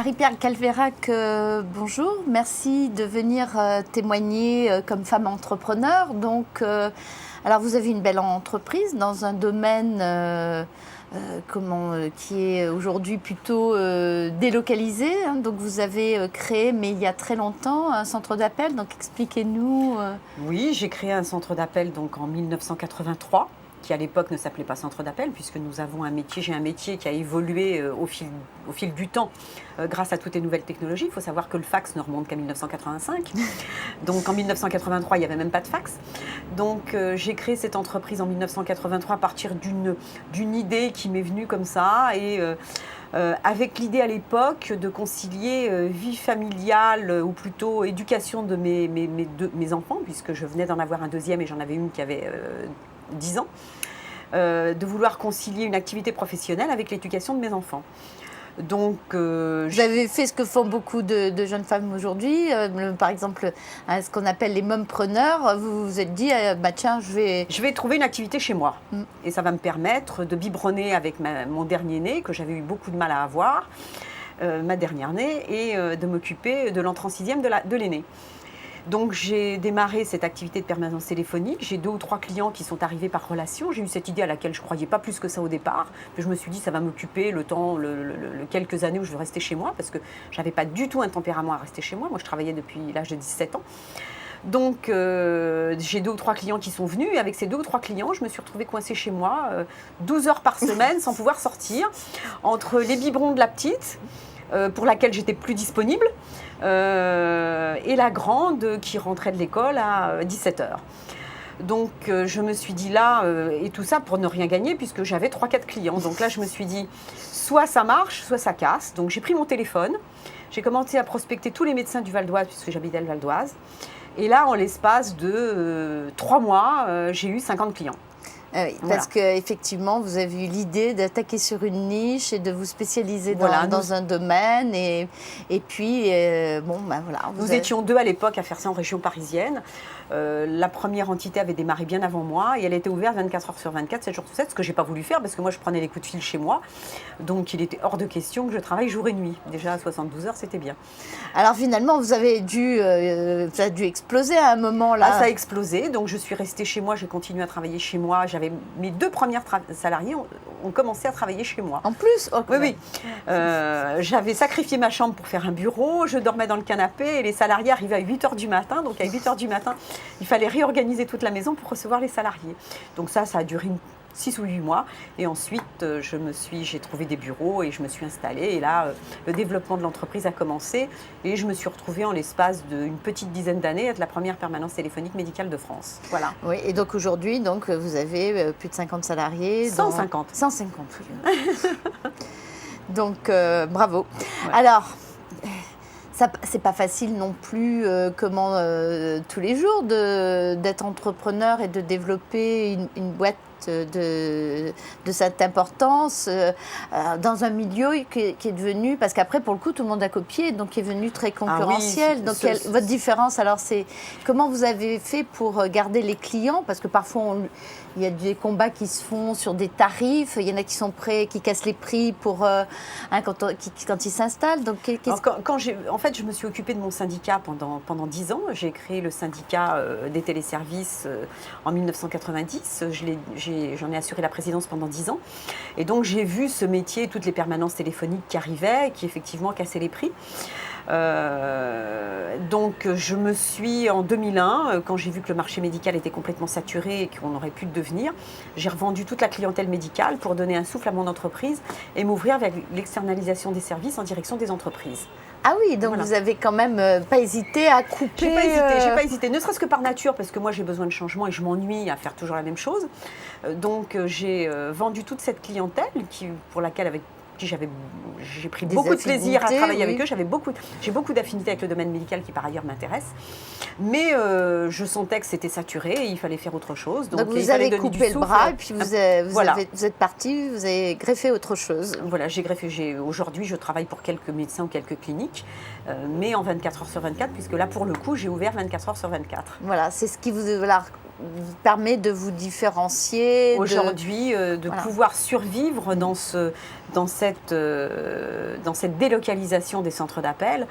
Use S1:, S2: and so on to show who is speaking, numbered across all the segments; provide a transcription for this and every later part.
S1: Marie-Pierre Calvérac, bonjour. Merci de venir témoigner comme femme entrepreneur. Donc, alors vous avez une belle entreprise dans un domaine qui est aujourd'hui plutôt délocalisé. Hein. Donc vous avez créé, mais il y a très longtemps, un centre d'appel. Donc expliquez-nous.
S2: Oui, j'ai créé un centre d'appel donc en 1983. Qui à l'époque ne s'appelait pas centre d'appel, puisque nous avons un métier, j'ai un métier qui a évolué au fil du temps grâce à toutes les nouvelles technologies. Il faut savoir que le fax ne remonte qu'à 1985. Donc en 1983, il n'y avait même pas de fax. Donc j'ai créé cette entreprise en 1983 à partir d'une idée qui m'est venue comme ça, et avec l'idée à l'époque de concilier vie familiale, ou plutôt éducation de mes enfants, puisque je venais d'en avoir un deuxième et j'en avais une qui avait 10 ans, de vouloir concilier une activité professionnelle avec l'éducation de mes enfants. Donc,
S1: vous avez fait ce que font beaucoup de jeunes femmes aujourd'hui, par exemple ce qu'on appelle les mompreneurs. Vous vous êtes dit, tiens, je vais
S2: trouver une activité chez moi. Et ça va me permettre de biberonner avec mon dernier né, que j'avais eu beaucoup de mal à avoir, ma dernière née, et de m'occuper de l'entrée en sixième de l'aîné. Donc j'ai démarré cette activité de permanence téléphonique. J'ai 2 ou 3 clients qui sont arrivés par relation. J'ai eu cette idée à laquelle je ne croyais pas plus que ça au départ. Puis je me suis dit ça va m'occuper le temps, quelques années où je veux rester chez moi, parce que je n'avais pas du tout un tempérament à rester chez moi. Moi je travaillais depuis l'âge de 17 ans. Donc j'ai 2 ou 3 clients qui sont venus, et avec ces 2 ou 3 clients, je me suis retrouvée coincée chez moi 12 heures par semaine sans pouvoir sortir, entre les biberons de la petite, pour laquelle j'étais plus disponible, et la grande qui rentrait de l'école à 17h. Donc je me suis dit là, et tout ça pour ne rien gagner, puisque j'avais 3-4 clients. Donc là je me suis dit, soit ça marche, soit ça casse. Donc j'ai pris mon téléphone, j'ai commencé à prospecter tous les médecins du Val d'Oise, puisque j'habitais le Val d'Oise. Et là, en l'espace de 3 mois, j'ai eu 50 clients.
S1: Oui, parce qu'effectivement, vous avez eu l'idée d'attaquer sur une niche et de vous spécialiser dans un domaine. Et puis, voilà.
S2: Nous étions 2 à l'époque à faire ça en région parisienne. La première entité avait démarré bien avant moi, et elle était ouverte 24 heures sur 24, 7 jours sur 7, ce que je n'ai pas voulu faire parce que moi, je prenais les coups de fil chez moi. Donc, il était hors de question que je travaille jour et nuit. Déjà, à 72 heures, c'était bien.
S1: Alors, finalement, ça a dû exploser à un moment là.
S2: Ah, ça a explosé. Donc, je suis restée chez moi. J'ai continué à travailler chez moi. Mes 2 premières salariés ont commencé à travailler chez moi.
S1: En plus?
S2: Oui. J'avais sacrifié ma chambre pour faire un bureau. Je dormais dans le canapé et les salariés arrivaient à 8 heures du matin. Donc, à 8 heures du matin, il fallait réorganiser toute la maison pour recevoir les salariés. Donc, ça a duré 6 ou 8 mois. Et ensuite, j'ai trouvé des bureaux et je me suis installée. Et là, le développement de l'entreprise a commencé. Et je me suis retrouvée en l'espace d'une petite dizaine d'années à être la première permanence téléphonique médicale de France. Voilà.
S1: Oui, et donc aujourd'hui, vous avez plus de 50 salariés.
S2: 150.
S1: 150. Donc, bravo.
S2: Ouais.
S1: Alors, c'est pas facile non plus, tous les jours, d'être entrepreneur et de développer une boîte de cette importance dans un milieu qui est devenu, parce qu'après pour le coup tout le monde a copié, donc qui est devenu très concurrentiel.
S2: Oui,
S1: donc votre différence alors, c'est comment vous avez fait pour garder les clients, parce que parfois il y a des combats qui se font sur des tarifs, il y en a qui sont prêts, qui cassent les prix quand ils s'installent. Donc
S2: en fait, je me suis occupée de mon syndicat pendant 10 ans. J'ai créé le syndicat des téléservices en 1990. J'en ai assuré la présidence pendant 10 ans. Et donc, j'ai vu ce métier, toutes les permanences téléphoniques qui arrivaient, qui effectivement cassaient les prix. Donc, je me suis, en 2001, quand j'ai vu que le marché médical était complètement saturé et qu'on n'aurait plus de devenir, j'ai revendu toute la clientèle médicale pour donner un souffle à mon entreprise et m'ouvrir vers l'externalisation des services en direction des entreprises.
S1: Ah oui, donc vous avez quand même pas hésité à couper.
S2: J'ai pas hésité, ne serait-ce que par nature, parce que moi j'ai besoin de changement et je m'ennuie à faire toujours la même chose. Donc j'ai vendu toute cette clientèle pour laquelle j'ai pris beaucoup de plaisir à travailler avec eux. J'ai beaucoup d'affinités avec le domaine médical qui par ailleurs m'intéresse. Mais je sentais que c'était saturé et il fallait faire autre chose.
S1: Donc vous avez coupé le bras et puis vous êtes parti, vous avez greffé autre chose.
S2: Voilà, j'ai greffé. Aujourd'hui, je travaille pour quelques médecins ou quelques cliniques, mais en 24 heures sur 24, puisque là, pour le coup, j'ai ouvert 24 heures sur 24.
S1: Voilà, c'est ce qui vous... Alors, permet de vous différencier.
S2: Aujourd'hui, de pouvoir survivre dans cette délocalisation des centres d'appel,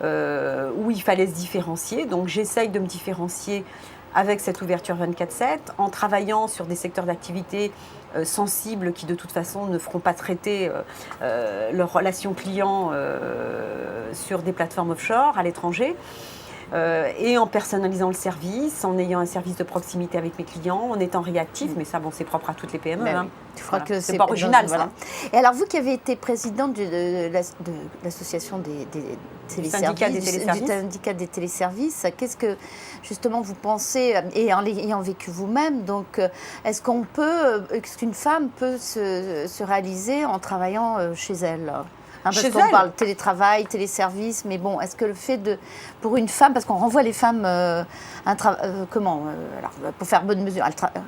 S2: où il fallait se différencier. Donc j'essaye de me différencier avec cette ouverture 24/7, en travaillant sur des secteurs d'activité sensibles qui de toute façon ne feront pas traiter leurs relations clients sur des plateformes offshore à l'étranger. Et en personnalisant le service, en ayant un service de proximité avec mes clients, en étant réactif, mais ça, bon, c'est propre à toutes les PME.
S1: Ben
S2: hein.
S1: oui. Je crois que
S2: c'est pas original, ça.
S1: Et alors, vous qui avez été présidente de l'association des téléservices, du syndicat des téléservices, qu'est-ce que, justement, vous pensez, et en l'ayant vécu vous-même, donc, est-ce qu'une femme peut se réaliser en travaillant chez elle ? Parce qu'on parle télétravail, téléservice, mais bon, est-ce que le fait pour une femme, parce qu'on renvoie les femmes, pour faire bonne mesure,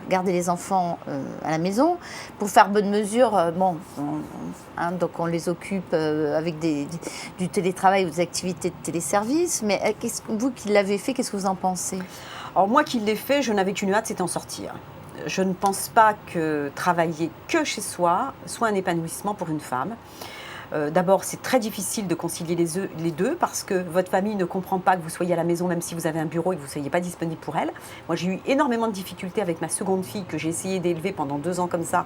S1: garder les enfants à la maison, pour faire bonne mesure, donc on les occupe avec du télétravail ou des activités de téléservice, mais vous qui l'avez fait, qu'est-ce que vous en pensez ?
S2: Alors moi qui l'ai fait, je n'avais qu'une hâte, c'était en sortir. Je ne pense pas que travailler que chez soi soit un épanouissement pour une femme. D'abord, c'est très difficile de concilier les deux parce que votre famille ne comprend pas que vous soyez à la maison même si vous avez un bureau et que vous ne soyez pas disponible pour elle. Moi, j'ai eu énormément de difficultés avec ma seconde fille que j'ai essayé d'élever pendant 2 ans comme ça.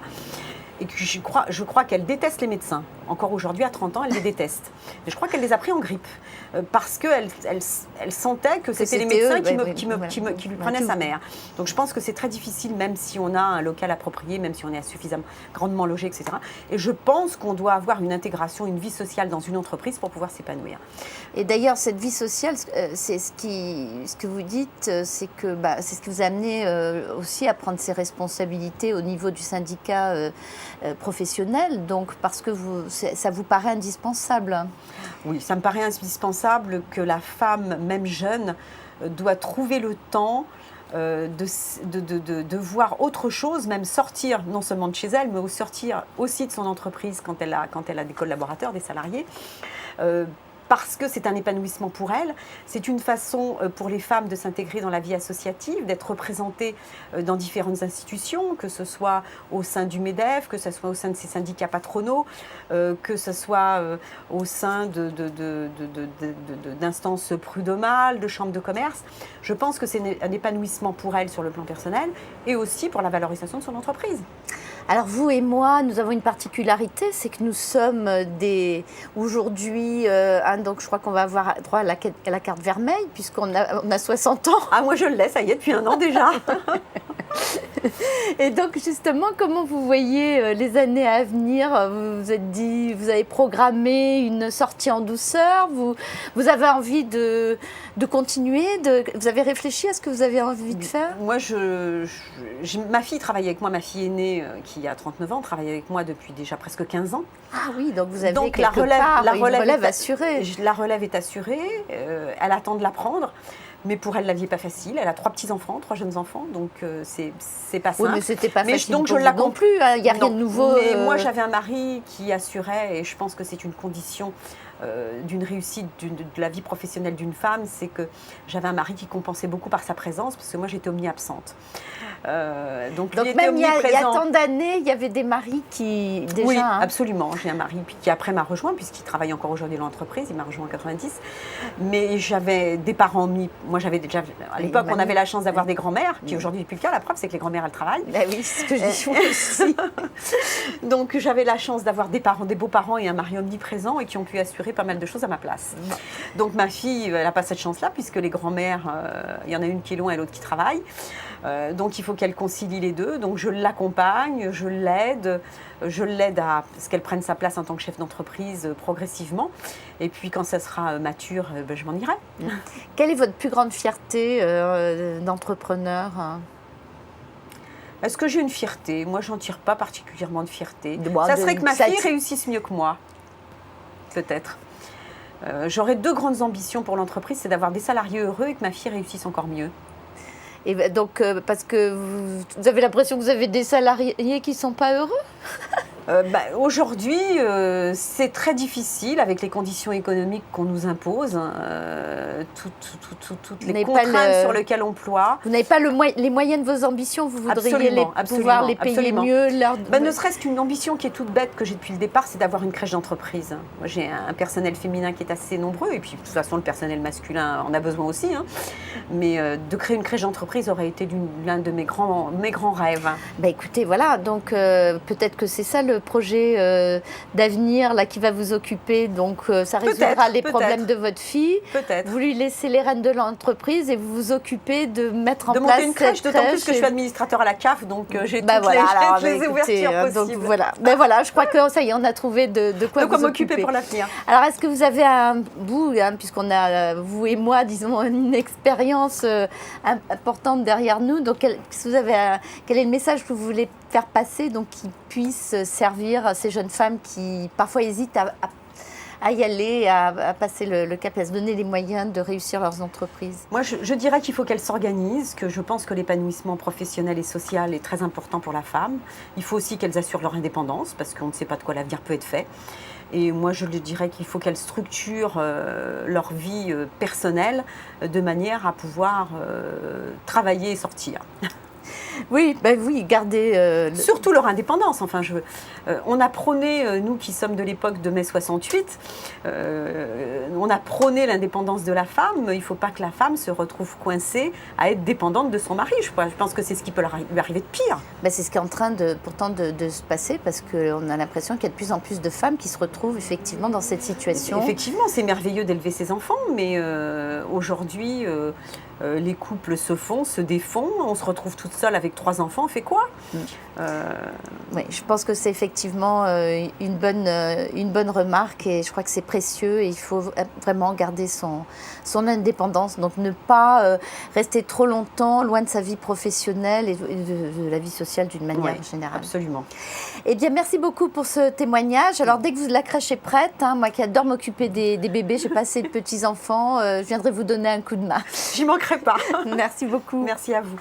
S2: Et que je crois qu'elle déteste les médecins. Encore aujourd'hui, à 30 ans, elle les déteste. Mais je crois qu'elle les a pris en grippe. Parce qu'elle sentait que c'était les médecins qui lui prenaient sa mère. Donc je pense que c'est très difficile, même si on a un local approprié, même si on est suffisamment grandement logé, etc. Et je pense qu'on doit avoir une intégration, une vie sociale dans une entreprise pour pouvoir s'épanouir.
S1: Et d'ailleurs, cette vie sociale, c'est ce que vous dites, c'est ce qui vous a amené aussi à prendre ses responsabilités au niveau du syndicat professionnel, donc parce que ça vous paraît indispensable.
S2: Oui, ça me paraît indispensable que la femme, même jeune, doit trouver le temps de voir autre chose, même sortir non seulement de chez elle, mais sortir aussi de son entreprise quand elle a des collaborateurs, des salariés. Parce que c'est un épanouissement pour elle. C'est une façon pour les femmes de s'intégrer dans la vie associative, d'être représentées dans différentes institutions, que ce soit au sein du MEDEF, que ce soit au sein de ses syndicats patronaux, que ce soit au sein d'instances prud'homales, de chambres de commerce. Je pense que c'est un épanouissement pour elle sur le plan personnel et aussi pour la valorisation de son entreprise.
S1: Alors vous et moi, nous avons une particularité, c'est que nous sommes aujourd'hui, donc je crois qu'on va avoir droit à la carte vermeille puisqu'on a 60 ans.
S2: Ah moi je l'ai, ça y est, depuis 1 an déjà.
S1: Et donc justement, comment vous voyez les années à venir ? Vous vous êtes dit, vous avez programmé une sortie en douceur, vous avez envie de continuer, vous avez réfléchi à ce que vous avez envie de faire ?
S2: Moi, ma fille travaille avec moi, ma fille aînée qui a 39 ans, travaille avec moi depuis déjà presque 15 ans.
S1: Ah oui, donc vous avez
S2: donc,
S1: une relève assurée.
S2: La relève est assurée, elle attend de la prendre. Mais pour elle, la vie n'est pas facile. Elle a 3 petits-enfants, 3 jeunes enfants, donc c'est pas simple.
S1: Oui, mais c'était pas facile
S2: donc
S1: pour vous non plus, il n'y a rien de nouveau.
S2: Mais moi, j'avais un mari qui assurait, et je pense que c'est une condition d'une réussite de la vie professionnelle d'une femme, c'est que j'avais un mari qui compensait beaucoup par sa présence, parce que moi, j'étais omni-absente. Donc
S1: même il y a tant d'années, il y avait des maris qui déjà...
S2: Oui, absolument. J'ai un mari qui après m'a rejoint, puisqu'il travaille encore aujourd'hui dans l'entreprise, il m'a rejoint en 90. Mais j'avais des parents moi j'avais déjà... À l'époque, on avait la chance d'avoir des grands-mères, qui aujourd'hui n'est plus le cas. La preuve, c'est que les grands-mères, elles travaillent.
S1: Ben oui, c'est ce que je dis moi aussi.
S2: Donc j'avais la chance d'avoir des beaux-parents et un mari omniprésent et qui ont pu assurer pas mal de choses à ma place. Donc ma fille, elle n'a pas cette chance-là, puisque les grands-mères, il y en a une qui est loin et l'autre qui travaille. Donc il faut qu'elle concilie les deux. Donc je l'accompagne, je l'aide à ce qu'elle prenne sa place en tant que chef d'entreprise progressivement. Et puis quand ça sera mature, je m'en irai.
S1: Quelle est votre plus grande fierté d'entrepreneur ?
S2: Est-ce que j'ai une fierté ? Moi, j'en tire pas particulièrement de fierté. Ça serait que ma fille réussisse mieux que moi, peut-être. J'aurais 2 grandes ambitions pour l'entreprise, c'est d'avoir des salariés heureux et que ma fille réussisse encore mieux.
S1: Et donc, parce que vous avez l'impression que vous avez des salariés qui ne sont pas heureux ?
S2: Aujourd'hui, c'est très difficile avec les conditions économiques qu'on nous impose, hein, toutes les contraintes sur lesquelles on ploie.
S1: Vous n'avez pas les moyens de vos ambitions, vous voudriez pouvoir les payer mieux
S2: Ne serait-ce qu'une ambition qui est toute bête que j'ai depuis le départ, c'est d'avoir une crèche d'entreprise. Moi, j'ai un personnel féminin qui est assez nombreux, et puis de toute façon, le personnel masculin en a besoin aussi. Hein. Mais de créer une crèche d'entreprise aurait été l'un de mes grands rêves.
S1: Écoutez, voilà, donc peut-être que c'est ça le projet d'avenir là qui va vous occuper. Donc ça résoudra les problèmes de votre fille.
S2: Peut-être.
S1: Vous lui laissez les rênes de l'entreprise et vous vous occupez de mettre en place
S2: monter une crèche, d'autant plus que je suis administrateur à la CAF, donc j'ai toutes les ouvertures possibles.
S1: Donc voilà, je crois que ça y est, on a trouvé de quoi vous occuper
S2: pour l'avenir.
S1: Alors est-ce que vous avez un bout, puisqu'on a vous et moi, disons, une expérience importante derrière nous, donc quel est le message que vous voulez faire passer, donc qui puisse servir à ces jeunes femmes qui parfois hésitent à y aller, à passer le cap, à se donner les moyens de réussir leurs entreprises?
S2: Moi, je dirais qu'il faut qu'elles s'organisent, que je pense que l'épanouissement professionnel et social est très important pour la femme. Il faut aussi qu'elles assurent leur indépendance, parce qu'on ne sait pas de quoi l'avenir peut être fait. Et moi, je dirais qu'il faut qu'elles structurent leur vie personnelle de manière à pouvoir travailler et sortir.
S1: Oui, garder...
S2: Surtout leur indépendance. Enfin, on a prôné, nous qui sommes de l'époque de mai 68, on a prôné l'indépendance de la femme. Il ne faut pas que la femme se retrouve coincée à être dépendante de son mari. Je pense que c'est ce qui peut lui arriver de pire.
S1: C'est ce qui est en train de se passer, parce qu'on a l'impression qu'il y a de plus en plus de femmes qui se retrouvent effectivement dans cette situation.
S2: Effectivement, c'est merveilleux d'élever ses enfants, mais aujourd'hui... les couples se défont, on se retrouve toute seule avec 3 enfants, on fait quoi?
S1: Oui, je pense que c'est effectivement une bonne remarque, et je crois que c'est précieux, et il faut vraiment garder son indépendance, donc ne pas rester trop longtemps loin de sa vie professionnelle et de la vie sociale d'une manière générale.
S2: Absolument.
S1: Eh bien, merci beaucoup pour ce témoignage. Alors, dès que la crèche est prête, moi qui adore m'occuper des bébés, j'ai pas assez de petits-enfants, je viendrai vous donner un coup de main.
S2: J'y manquerai pas.
S1: Merci beaucoup.
S2: Merci à vous.